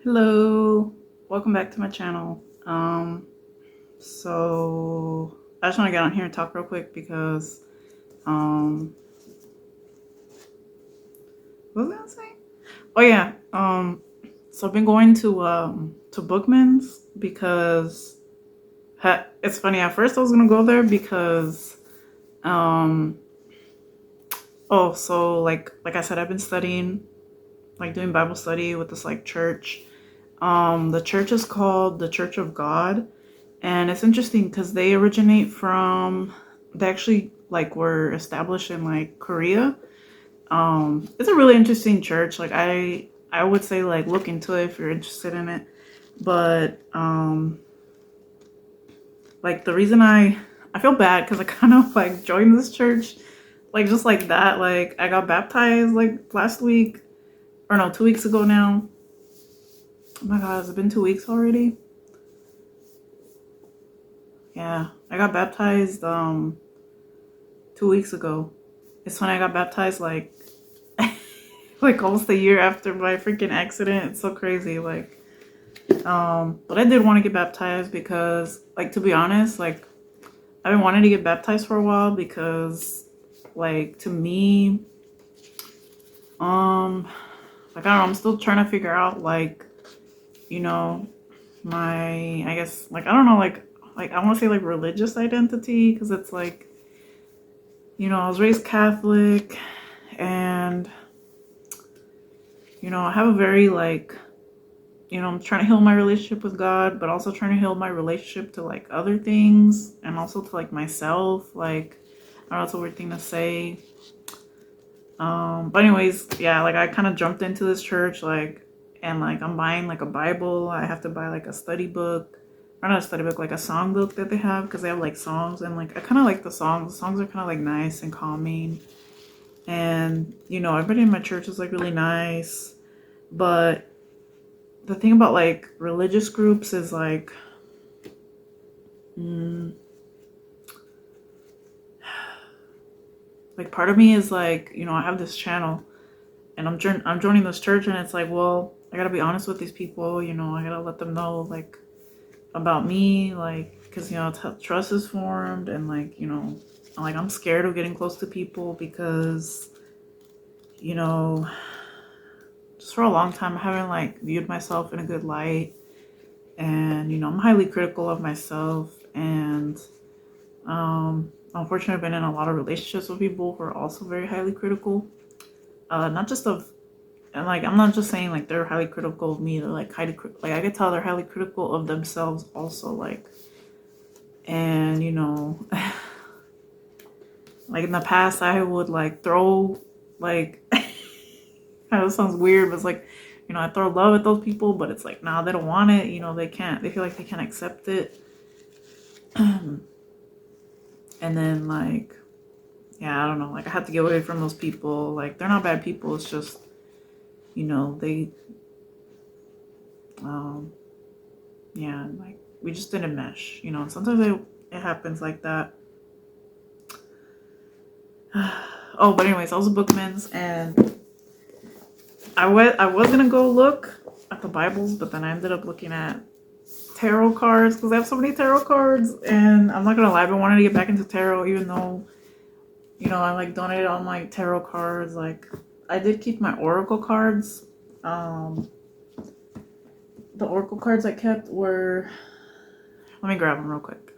Hello, welcome back to my channel. So I just want to get on here and talk real quick because what was I gonna say? Oh yeah, so I've been going to Bookman's because it's funny. At first I was gonna go there because um oh, so like I said, I've been studying, like doing Bible study with this like church. The church is called the Church of God. And it's interesting because they actually like were established in like Korea. It's a really interesting church. Like I would say like look into it if you're interested in it. But like the reason I feel bad because I kind of like joined this church like just like that. Like I got baptized like last week, or no, 2 weeks ago now. Oh my god, has it been 2 weeks already? Yeah, I got baptized 2 weeks ago. It's when I got baptized like almost a year after my freaking accident. It's so crazy. But I did want to get baptized because, like, to be honest, like I've been wanting to get baptized for a while because, like, to me, like I don't know, I'm still trying to figure out like, you know, my I guess like I don't know like I want to say like religious identity because it's like, I was raised Catholic and I have a very like, I'm trying to heal my relationship with God, but also trying to heal my relationship to like other things and also to like myself. Like, I don't know, it's a weird thing to say. But anyways, yeah, like I kind of jumped into this church, like, and like I'm buying like a Bible. I have to buy like a study book, or not a study book, like a song book that they have because they have like songs, and like I kind of like the songs. The songs are kind of like nice and calming, and everybody in my church is like really nice, but the thing about like religious groups is like like part of me is like, I have this channel and I'm joining this church, and it's like, well, I gotta be honest with these people, I gotta let them know like about me, like, because trust is formed, and like, like I'm scared of getting close to people because you know just for a long time I haven't like viewed myself in a good light, and I'm highly critical of myself, and unfortunately I've been in a lot of relationships with people who are also very highly critical, not just of, and like I'm not just saying like they're highly critical of me, they're like like I could tell they're highly critical of themselves also, like, and like in the past I would like throw like I know it sounds weird, but it's like, I throw love at those people, but it's like, nah, they don't want it. They feel like they can't accept it. And then like, yeah, I don't know. Like I had to get away from those people. Like they're not bad people. It's just, they, yeah, like we just didn't mesh. Sometimes it happens like that. Oh, but anyways, I was a Bookman's, and I was gonna go look at the Bibles, but then I ended up looking at tarot cards because I have so many tarot cards, and I'm not gonna lie, I've been wanting to get back into tarot, even though I like donated all my tarot cards. Like I did keep my oracle cards. The oracle cards I kept were, let me grab them real quick.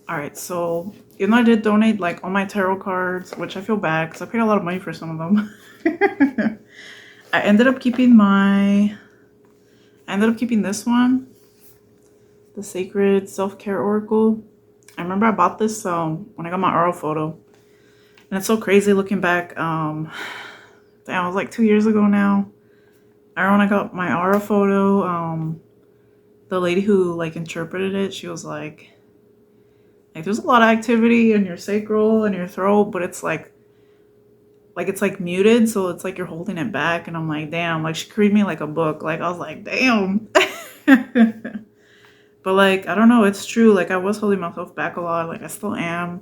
All right, so even though I did donate like all my tarot cards, which I feel bad because I paid a lot of money for some of them, I ended up keeping this one, the Sacred Self-Care Oracle. I remember I bought this when I got my oral photo, and it's so crazy looking back. Damn, it was like 2 years ago now. I remember when I got my oral photo, the lady who like interpreted it, she was like there's a lot of activity in your sacral and your throat, but it's like it's like muted, so it's like you're holding it back, and I'm like, damn, like she could read me like a book. Like I was like, damn. But like I don't know, it's true. Like I was holding myself back a lot. Like I still am.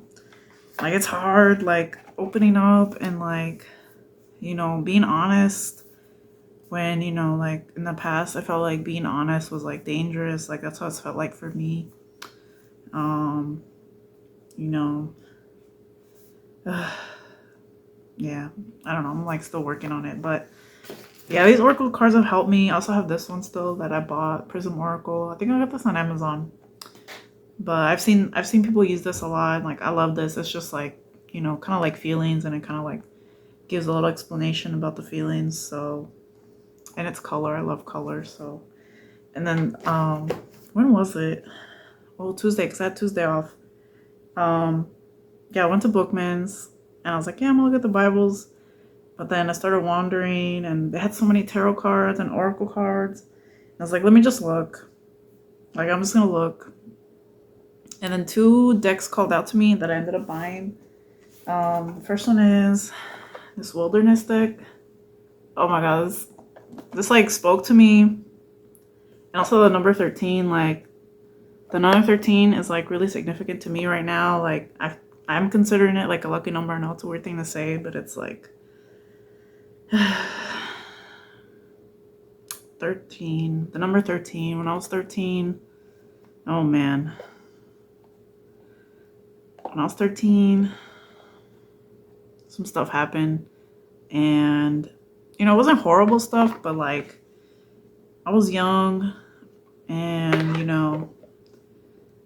Like it's hard, like opening up, and like being honest when, like in the past, I felt like being honest was like dangerous. Like that's what it felt like for me. Um, you know, yeah, I don't know. I'm like still working on it, but yeah, these Oracle cards have helped me. I also have this one still that I bought, Prism Oracle. I think I got this on Amazon. But I've seen people use this a lot. Like I love this. It's just like, kind of like feelings, and it kind of like gives a little explanation about the feelings. So, and it's color. I love color. So, and then when was it? Well, Tuesday, because I had Tuesday off. Yeah, I went to Bookman's and I was like, yeah, I'm gonna look at the Bibles. But then I started wandering, and they had so many tarot cards and oracle cards. I was like, let me just look. Like, I'm just gonna look. And then 2 decks called out to me that I ended up buying. The first one is this Wilderness deck. Oh my god, this like spoke to me. And also the number 13, like the number 13 is like really significant to me right now. Like I'm considering it like a lucky number. I know it's a weird thing to say, but it's like 13, the number 13. When I was 13, oh man, when I was 13, some stuff happened, and it wasn't horrible stuff, but like I was young, and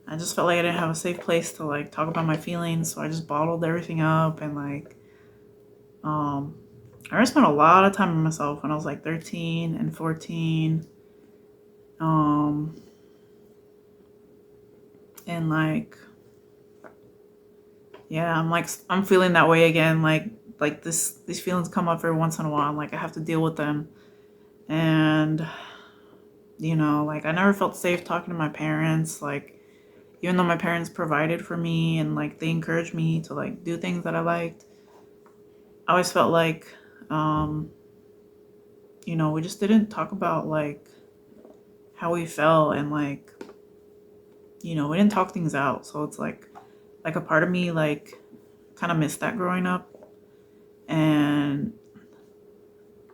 I just felt like I didn't have a safe place to like talk about my feelings, so I just bottled everything up, and like I really spent a lot of time on myself when I was like 13 and 14. And like, yeah, I'm feeling that way again. Like these feelings come up every once in a while. And like I have to deal with them. And, like I never felt safe talking to my parents. Like, even though my parents provided for me and like they encouraged me to like do things that I liked, I always felt like, we just didn't talk about like how we felt, and like, we didn't talk things out. So it's like a part of me like kind of missed that growing up. And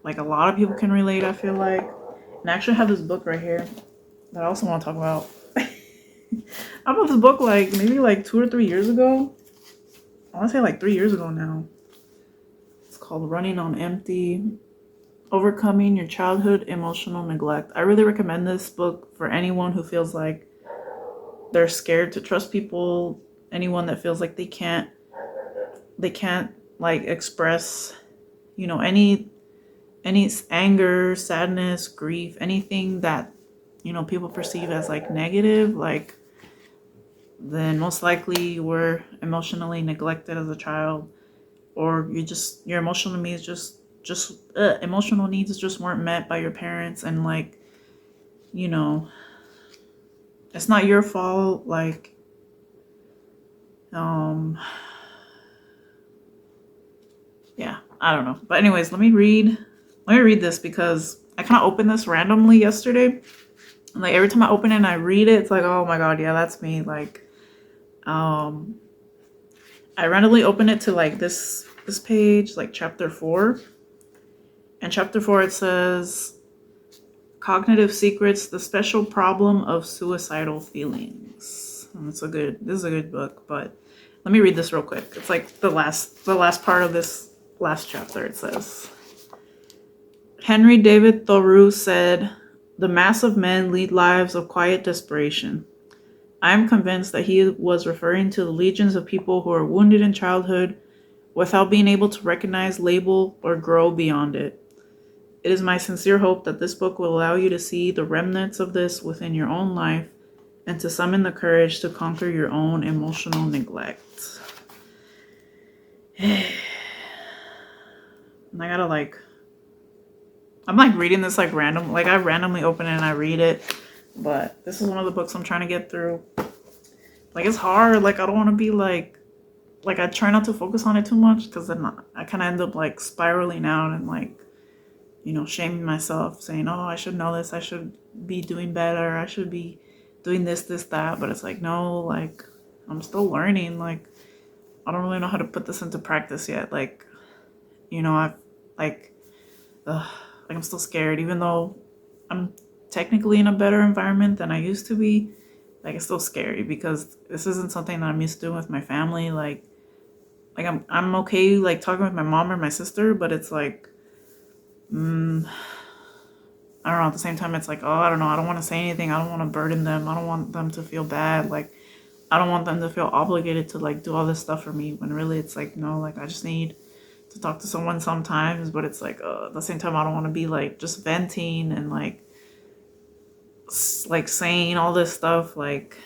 like a lot of people can relate, I feel like. And I actually have this book right here that I also want to talk about. I bought this book like maybe like 2 or 3 years ago. I want to say like 3 years ago now. It's called Running on Empty: Overcoming Your Childhood Emotional Neglect. I really recommend this book for anyone who feels like they're scared to trust people, anyone that feels like they can't like express, any anger, sadness, grief, anything that people perceive as like negative, like then most likely you were emotionally neglected as a child, or your emotional needs emotional needs just weren't met by your parents, and like it's not your fault. Like yeah, I don't know, but anyways, let me read this because I kind of opened this randomly yesterday, and like every time I open it and I read it, it's like, oh my god, yeah, that's me. Like I randomly open it to like this page, like chapter 4. And chapter 4, it says Cognitive Secrets: The Special Problem of Suicidal Feelings. And this is a good book, but let me read this real quick. It's like the last part of this last chapter. It says, Henry David Thoreau said, "The mass of men lead lives of quiet desperation." I am convinced that he was referring to the legions of people who are wounded in childhood without being able to recognize, label, or grow beyond it. It is my sincere hope that this book will allow you to see the remnants of this within your own life and to summon the courage to conquer your own emotional neglect. And I gotta I'm like reading this like random, like I randomly open it and I read it, but this is one of the books I'm trying to get through. Like it's hard, like I don't want to be like I try not to focus on it too much, because then I kind of end up like spiraling out and like, shaming myself, saying, oh, I should know this, I should be doing better, I should be doing this, that. But it's like, no, like I'm still learning. Like I don't really know how to put this into practice yet. Like, Like, I'm still scared, even though I'm technically in a better environment than I used to be. Like, it's still scary because this isn't something that I'm used to doing with my family. Like I'm okay like talking with my mom or my sister, but it's like, I don't know. At the same time, it's like, oh, I don't know. I don't want to say anything. I don't want to burden them. I don't want them to feel bad. Like, I don't want them to feel obligated to like do all this stuff for me. When really, it's like, no. Like, I just need to talk to someone sometimes. But it's like, at the same time, I don't want to be like just venting and like saying all this stuff like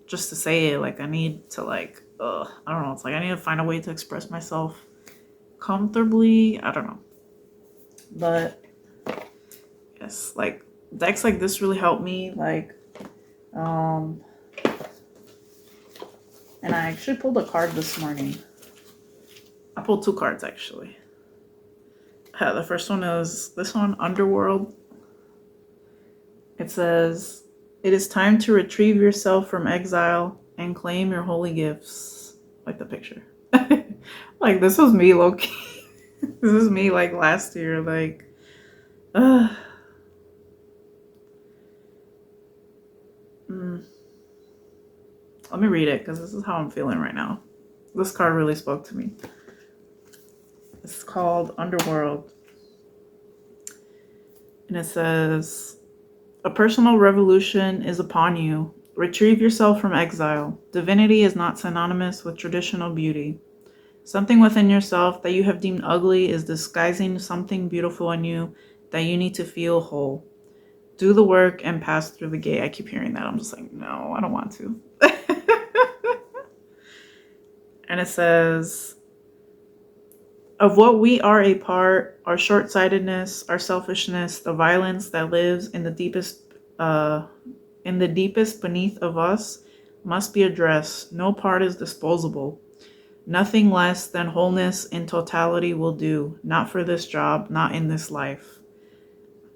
just to say it. Like, I need to like, I don't know. It's like I need to find a way to express myself comfortably. I don't know, but. Yes, like decks like this really helped me, like, and I actually pulled a card this morning. I pulled 2 cards actually. The first one is this one, Underworld. It says, "It is time to retrieve yourself from exile and claim your holy gifts." Like the picture. Like, this was me, low-key. This is me like last year, like, Let me read it because this is how I'm feeling right now. This card really spoke to me. It's called Underworld. And it says, "A personal revolution is upon you. Retrieve yourself from exile. Divinity is not synonymous with traditional beauty. Something within yourself that you have deemed ugly is disguising something beautiful in you that you need to feel whole. Do the work and pass through the gate." I keep hearing that. I'm just like, no, I don't want to. And it says, "Of what we are a part, our short-sightedness, our selfishness, the violence that lives in the deepest beneath of us must be addressed. No part is disposable. Nothing less than wholeness in totality will do. Not for this job, not in this life.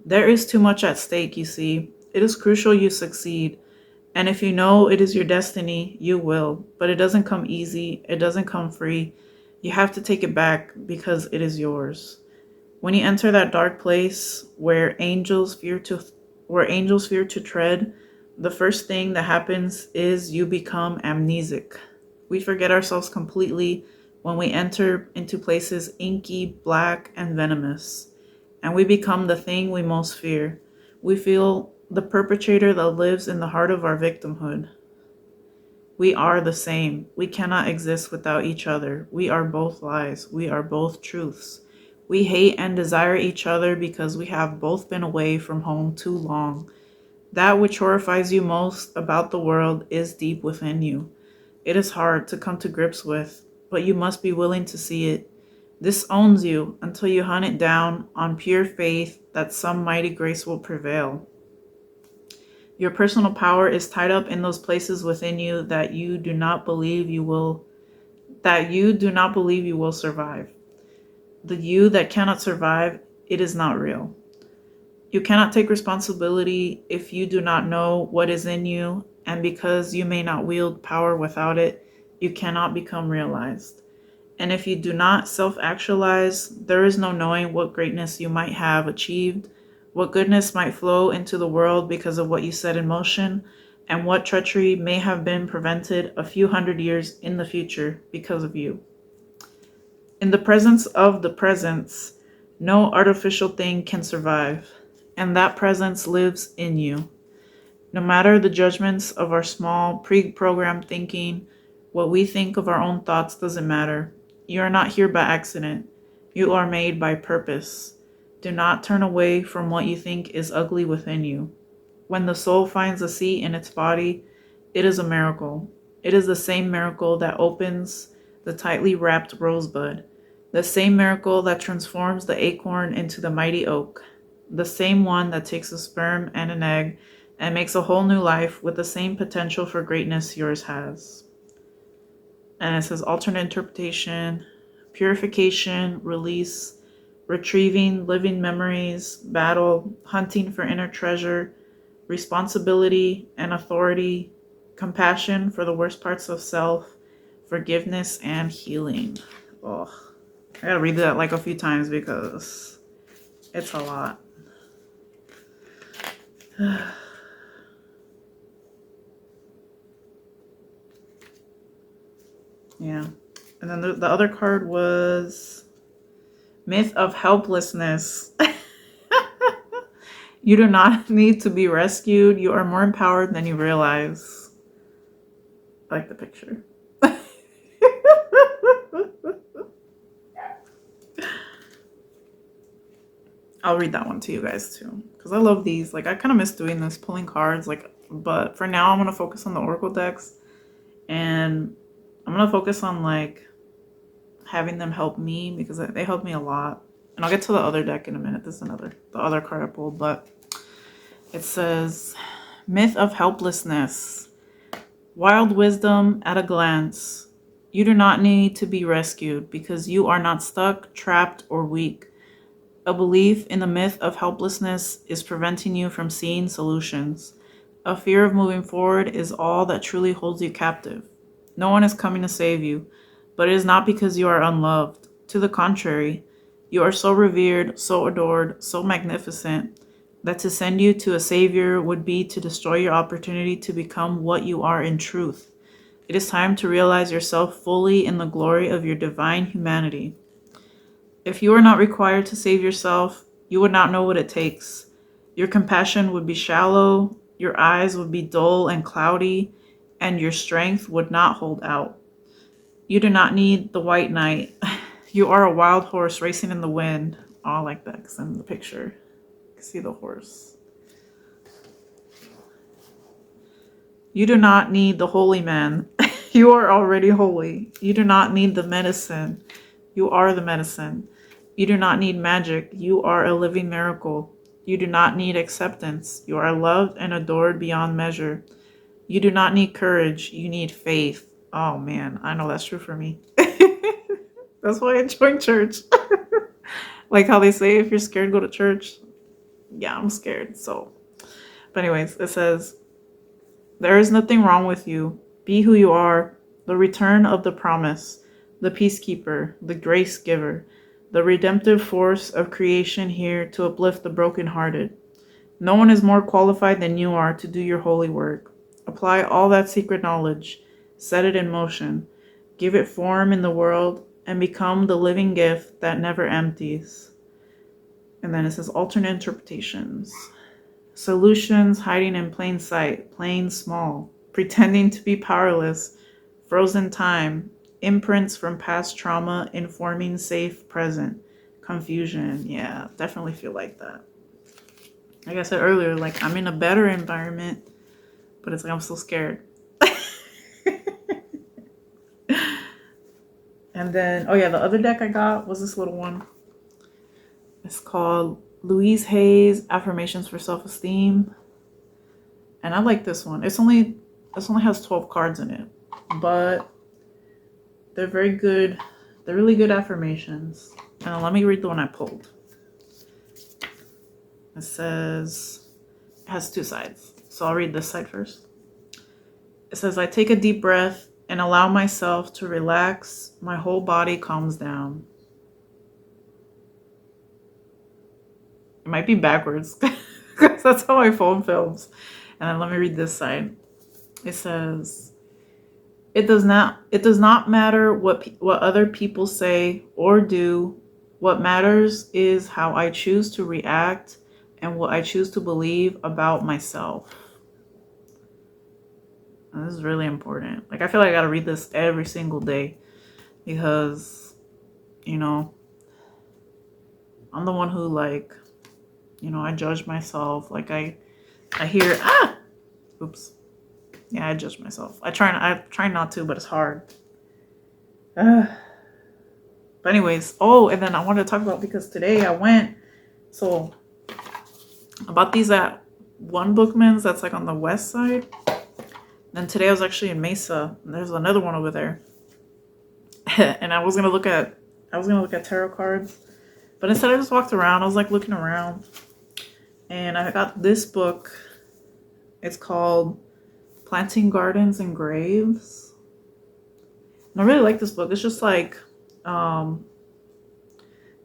There is too much at stake, you see. It is crucial you succeed. And if you know it is your destiny, you will. But it doesn't come easy. It doesn't come free. You have to take it back because it is yours. When you enter that dark place where angels fear to tread, the first thing that happens is you become amnesic. We forget ourselves completely when we enter into places inky, black, and venomous. And we become the thing we most fear. We feel the perpetrator that lives in the heart of our victimhood. We are the same. We cannot exist without each other. We are both lies. We are both truths. We hate and desire each other because we have both been away from home too long. That which horrifies you most about the world is deep within you. It is hard to come to grips with, but you must be willing to see it. This owns you until you hunt it down on pure faith that some mighty grace will prevail. Your personal power is tied up in those places within you that you do not believe you will survive. The you that cannot survive, it is not real. You cannot take responsibility if you do not know what is in you, and because you may not wield power without it, you cannot become realized. And if you do not self-actualize, there is no knowing what greatness you might have achieved, what goodness might flow into the world because of what you set in motion, and what treachery may have been prevented a few hundred years in the future because of you. In the presence of the presence, no artificial thing can survive, and that presence lives in you. No matter the judgments of our small, pre-programmed thinking, what we think of our own thoughts doesn't matter. You are not here by accident. You are made by purpose. Do not turn away from what you think is ugly within you. When the soul finds a seat in its body, it is a miracle. It is the same miracle that opens the tightly wrapped rosebud, the same miracle that transforms the acorn into the mighty oak, the same one that takes a sperm and an egg and makes a whole new life with the same potential for greatness yours has. And it says alternate interpretation, purification, release, retrieving living memories, battle, hunting for inner treasure, responsibility and authority, compassion for the worst parts of self, forgiveness and healing. Oh, I gotta read that like a few times because it's a lot. Yeah. And then the other card was Myth of Helplessness. You do not need to be rescued. You are more empowered than you realize. I like the picture. I'll read that one to you guys too, because I love these. Like, I kind of miss doing this, pulling cards. Like, but for now, I'm gonna focus on the Oracle decks, and I'm gonna focus on like having them help me because they help me a lot. And I'll get to the other deck in a minute. This is the other card I pulled, but it says Myth of Helplessness. Wild wisdom at a glance. You do not need to be rescued because you are not stuck, trapped, or weak. A belief in the myth of helplessness is preventing you from seeing solutions. A fear of moving forward is all that truly holds you captive. No one is coming to save you, but it is not because you are unloved. To the contrary, you are so revered, so adored, so magnificent, that to send you to a savior would be to destroy your opportunity to become what you are in truth. It is time to realize yourself fully in the glory of your divine humanity. If you were not required to save yourself, you would not know what it takes. Your compassion would be shallow, your eyes would be dull and cloudy, and your strength would not hold out. You do not need the white knight. You are a wild horse racing in the wind. Oh, I like that because in the picture, you can see the horse. You do not need the holy man. You are already holy. You do not need the medicine. You are the medicine. You do not need magic. You are a living miracle. You do not need acceptance. You are loved and adored beyond measure. You do not need courage. You need faith. Oh man, I know that's true for me. That's why I joined church. Like how they say if you're scared, go to church. Yeah, I'm scared. So, but anyways, it says, there is nothing wrong with you. Be who you are. The return of the promise, the peacekeeper, the grace giver, the redemptive force of creation here to uplift the brokenhearted. No one is more qualified than you are to do your holy work. Apply all that secret knowledge, set it in motion, give it form in the world, and become the living gift that never empties. And then it says alternate interpretations. Solutions hiding in plain sight, playing small, pretending to be powerless, frozen time, imprints from past trauma informing safe present, confusion. Yeah, definitely feel like that. Like I said earlier, like I'm in a better environment, but it's like I'm still scared. And then, oh yeah, the other deck I got was this little one. It's called Louise Hay's Affirmations for Self-Esteem. And I like this one. This only has 12 cards in it, but they're very good. They're really good affirmations. And let me read the one I pulled. It says, it has two sides. So I'll read this side first. It says, I take a deep breath and allow myself to relax. My whole body calms down. It might be backwards because that's how my phone films. And then let me read this side. It says, it does not matter what other people say or do. What matters is how I choose to react and what I choose to believe about myself. And this is really important. Like, I feel like I gotta read this every single day because, you know, I'm the one who, like, you know, I judge myself. Like, I hear, oops. Yeah, I judge myself. I try not to, but it's hard. But anyways, oh, and then I wanted to talk about, because today I went, so I bought these at one Bookman's that's like on the west side. Then today I was actually in Mesa, and there's another one over there. And I was gonna look at tarot cards, but instead I just walked around. I was like looking around, and I got this book. It's called Planting Gardens and Graves. And I really like this book. It's just like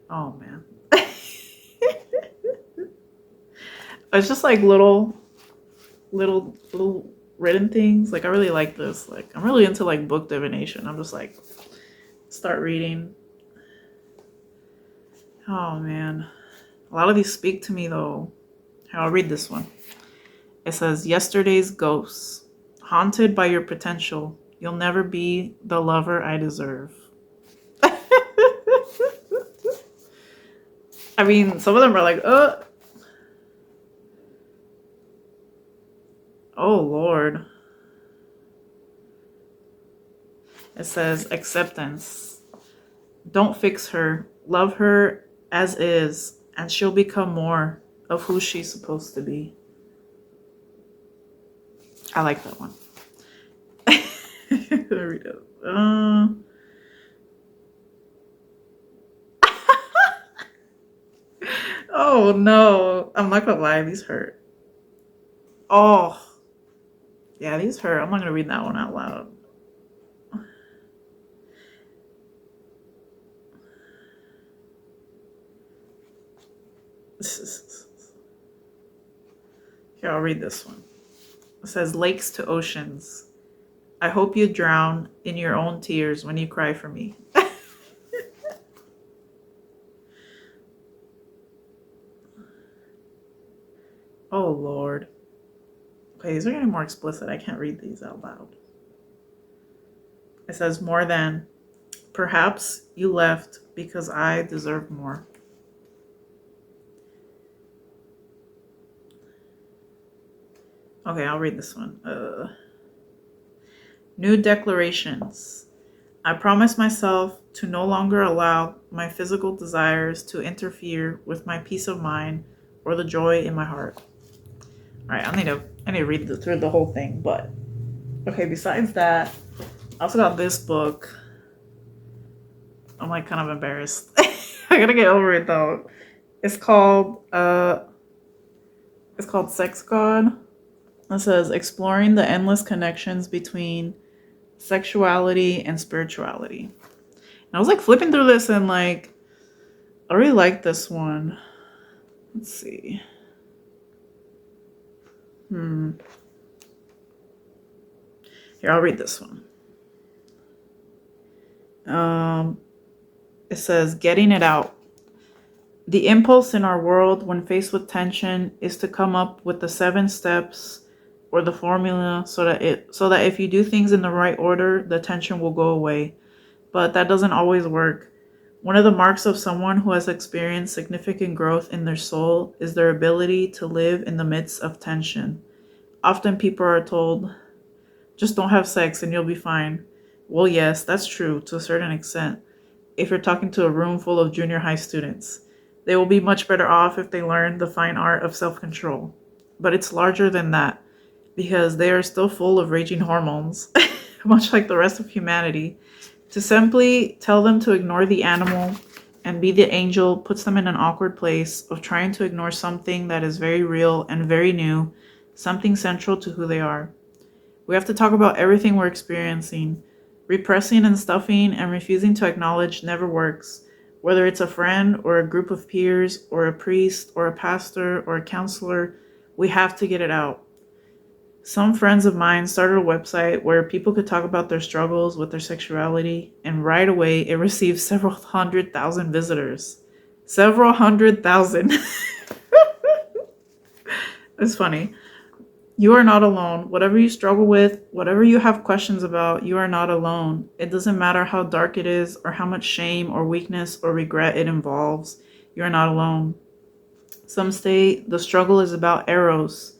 Oh man. It's just like little written things. Like I really like this. Like I'm really into like book divination. I'm just like start reading. Oh man. A lot of these speak to me though. Here, I'll read this one. It says, yesterday's ghosts, haunted by your potential. You'll never be the lover I deserve. I mean, some of them are like, oh Lord. It says, acceptance. Don't fix her. Love her as is, and she'll become more of who she's supposed to be. I like that one. There we go. Oh no. I'm not gonna lie, these hurt. Oh. Yeah, these hurt. I'm not gonna read that one out loud. Here, I'll read this one. It says, lakes to oceans. I hope you drown in your own tears when you cry for me. Oh, Lord. Okay, these are getting more explicit. I can't read these out loud. It says, more than, perhaps you left because I deserve more. Okay, I'll read this one. New declarations. I promise myself to no longer allow my physical desires to interfere with my peace of mind or the joy in my heart. All right, I need to read through the whole thing, but okay. Besides that, I also got this book. I'm like kind of embarrassed. I gotta get over it though. It's called Sex God. It says exploring the endless connections between sexuality and spirituality. And I was like flipping through this and like I really like this one. Let's see. Here, I'll read this one. It says, getting it out. The impulse in our world when faced with tension is to come up with the 7 steps or the formula so that if you do things in the right order, the tension will go away. But that doesn't always work. One of the marks of someone who has experienced significant growth in their soul is their ability to live in the midst of tension. Often people are told, just don't have sex and you'll be fine. Well, yes, that's true to a certain extent. If you're talking to a room full of junior high students, they will be much better off if they learn the fine art of self-control. But it's larger than that, because they are still full of raging hormones, much like the rest of humanity. To simply tell them to ignore the animal and be the angel puts them in an awkward place of trying to ignore something that is very real and very new, something central to who they are. We have to talk about everything we're experiencing. Repressing and stuffing and refusing to acknowledge never works. Whether it's a friend or a group of peers or a priest or a pastor or a counselor, we have to get it out. Some friends of mine started a website where people could talk about their struggles with their sexuality, and right away it received several 100,000 visitors. Several 100,000. It's funny. You are not alone. Whatever you struggle with, whatever you have questions about, you are not alone. It doesn't matter how dark it is or how much shame or weakness or regret it involves. You are not alone. Some say the struggle is about eros,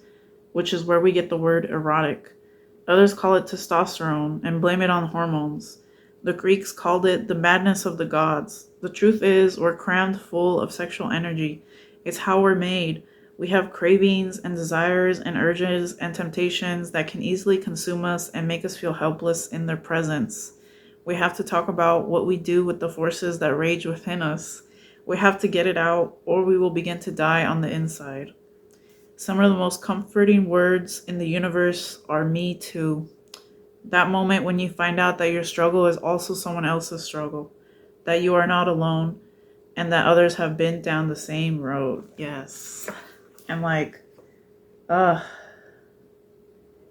which is where we get the word erotic. Others call it testosterone and blame it on hormones. The Greeks called it the madness of the gods. The truth is, we're crammed full of sexual energy. It's how we're made. We have cravings and desires and urges and temptations that can easily consume us and make us feel helpless in their presence. We have to talk about what we do with the forces that rage within us. We have to get it out, or we will begin to die on the inside. Some of the most comforting words in the universe are me too. That moment when you find out that your struggle is also someone else's struggle, that you are not alone, and that others have been down the same road. Yes. And like, you know,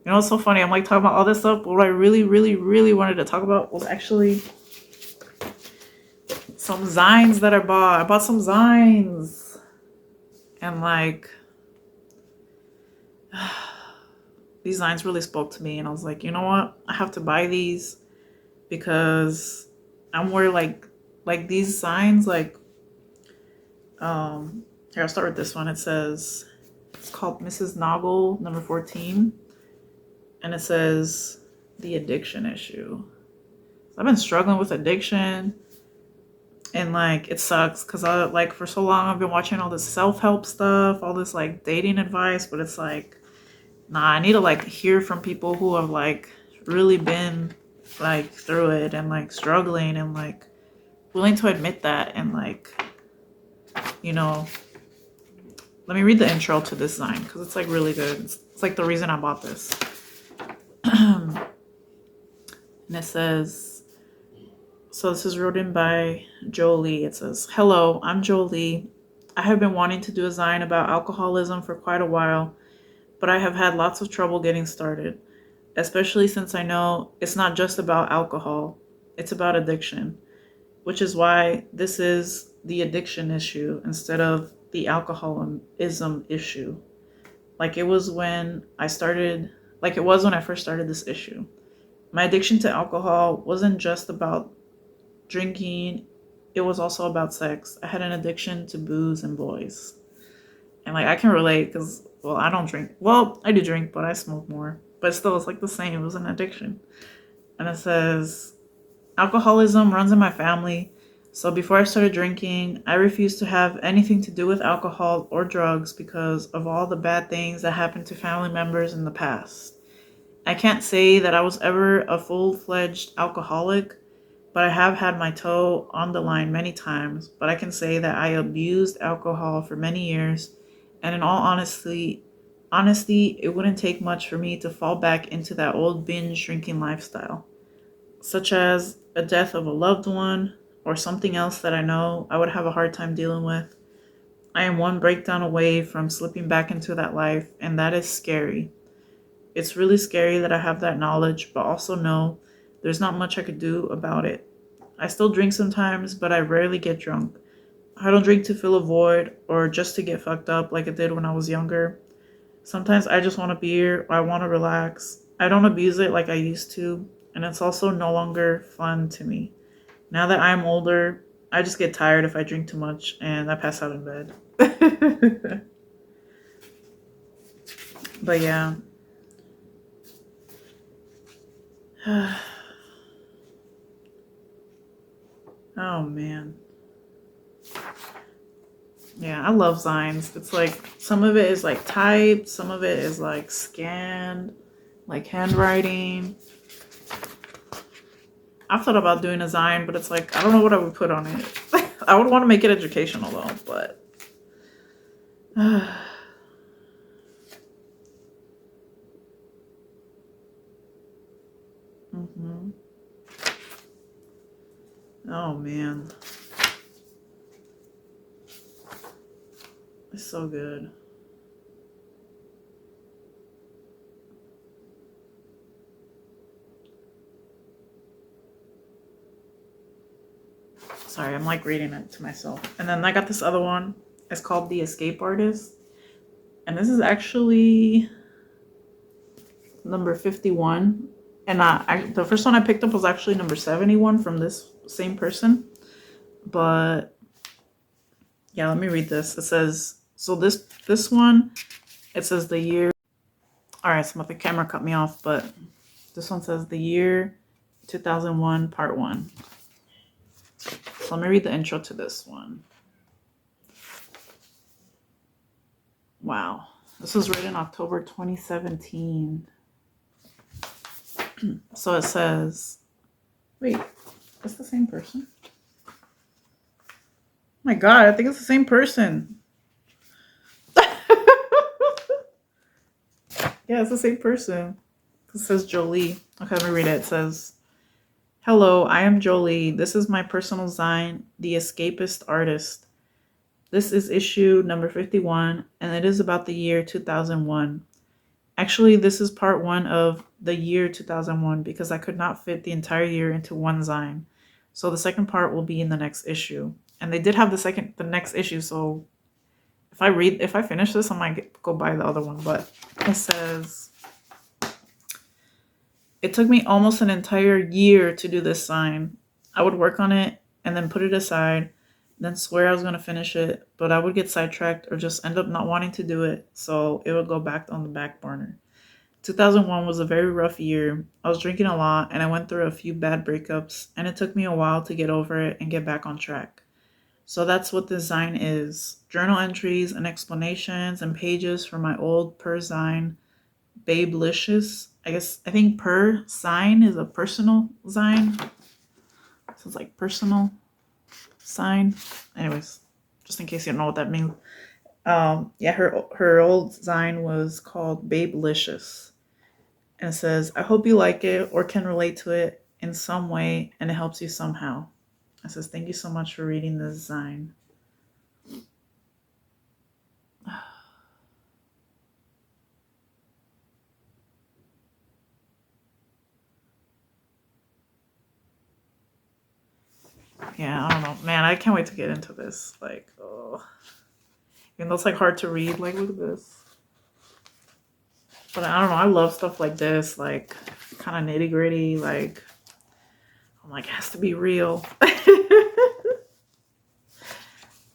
it's so funny. I'm like talking about all this stuff, but what I really, really, really wanted to talk about was actually some Zines that I bought. I bought some Zines. And like, these Zines really spoke to me. And I was like, you know what? I have to buy these because I'm worried like these Zines, like, here, I'll start with this one. It says, it's called Mrs. Noggle, number 14. And it says, the addiction issue. So I've been struggling with addiction. And like, it sucks because I like for so long I've been watching all this self-help stuff, all this like dating advice, but it's like, nah, I need to like hear from people who have like really been like through it and like struggling and like willing to admit that and like, you know, let me read the intro to this Zine because it's like really good. It's like the reason I bought this. And it says, so this is written by Jolie. It says, hello, I'm Jolie. I have been wanting to do a Zine about alcoholism for quite a while, but I have had lots of trouble getting started, especially since I know it's not just about alcohol, it's about addiction, which is why this is the addiction issue instead of the alcoholism issue. Like it was when I first started this issue. My addiction to alcohol wasn't just about drinking, it was also about sex. I had an addiction to booze and boys. And like I can relate because, well, I don't drink. Well, I do drink, but I smoke more. But still, it's like the same. It was an addiction. And it says, alcoholism runs in my family. So before I started drinking, I refused to have anything to do with alcohol or drugs because of all the bad things that happened to family members in the past. I can't say that I was ever a full-fledged alcoholic, but I have had my toe on the line many times. But I can say that I abused alcohol for many years, and in all honesty, it wouldn't take much for me to fall back into that old binge drinking lifestyle, such as a death of a loved one or something else that I know I would have a hard time dealing with. I am one breakdown away from slipping back into that life, and that is scary. It's really scary that I have that knowledge, but also know there's not much I could do about it. I still drink sometimes, but I rarely get drunk. I don't drink to fill a void or just to get fucked up like I did when I was younger. Sometimes I just want a beer or I want to relax. I don't abuse it like I used to, and it's also no longer fun to me. Now that I'm older, I just get tired if I drink too much and I pass out in bed. But yeah. Oh man. Yeah, I love Zines. It's like some of it is like typed, some of it is like scanned, like handwriting. I've thought about doing a Zine, but it's like I don't know what I would put on it. I would want to make it educational though, but oh man. It's so good. Sorry, I'm like reading it to myself. And then I got this other one. It's called The Escape Artist. And this is actually number 51. And the first one I picked up was actually number 71 from this same person. But yeah, let me read this. It says, so this one, it says the year. All right, so the camera cut me off, but this one says the year 2001, part 1. So let me read the intro to this one. Wow. This was written October 2017. So it says, wait, that's the same person? Oh my God, I think it's the same person. Yeah, it's the same person. It says Jolie. Okay, let me read it. It says, Hello, I am Jolie. This is my personal design, The Escapist Artist. This is issue number 51, and it is about the year 2001. Actually, this is part one of the year 2001 because I could not fit the entire year into one zine. So the second part will be in the next issue. And they did have the next issue, so if I finish this, I might go buy the other one. But it says, it took me almost an entire year to do this sign. I would work on it and then put it aside, then swear I was going to finish it, but I would get sidetracked or just end up not wanting to do it, so it would go back on the back burner. 2001 was a very rough year. I was drinking a lot and I went through a few bad breakups, and it took me a while to get over it and get back on track. So that's what this zine is. Journal entries and explanations and pages from my old per zine, Babelicious. I think per sign is a personal zine. So it's like personal sign. Anyways, just in case you don't know what that means. Yeah, her old zine was called Babelicious. And it says, I hope you like it or can relate to it in some way and it helps you somehow. It says, thank you so much for reading this zine. Yeah, I don't know. Man, I can't wait to get into this. Like, oh. Even though it's like hard to read, like look at this. But I don't know, I love stuff like this, like kind of nitty gritty, like I'm like, it has to be real.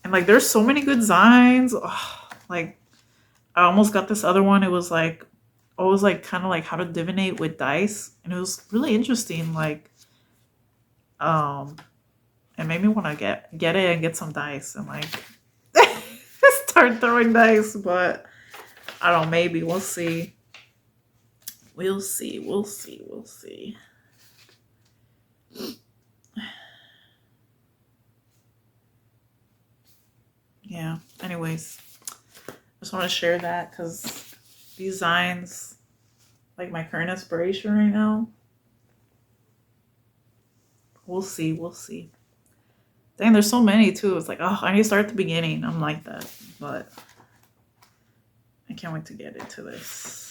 And like there's so many good zines. Oh, like I almost got this other one. It was like always like kind of like how to divinate with dice. And it was really interesting. Like it made me want to get it and get some dice and like start throwing dice, but I don't know, maybe we'll see. We'll see. Yeah, anyways, I just want to share that because these zines, like my current inspiration right now. We'll see. Dang, there's so many too. It's like, oh, I need to start at the beginning. I'm like that, but I can't wait to get into this.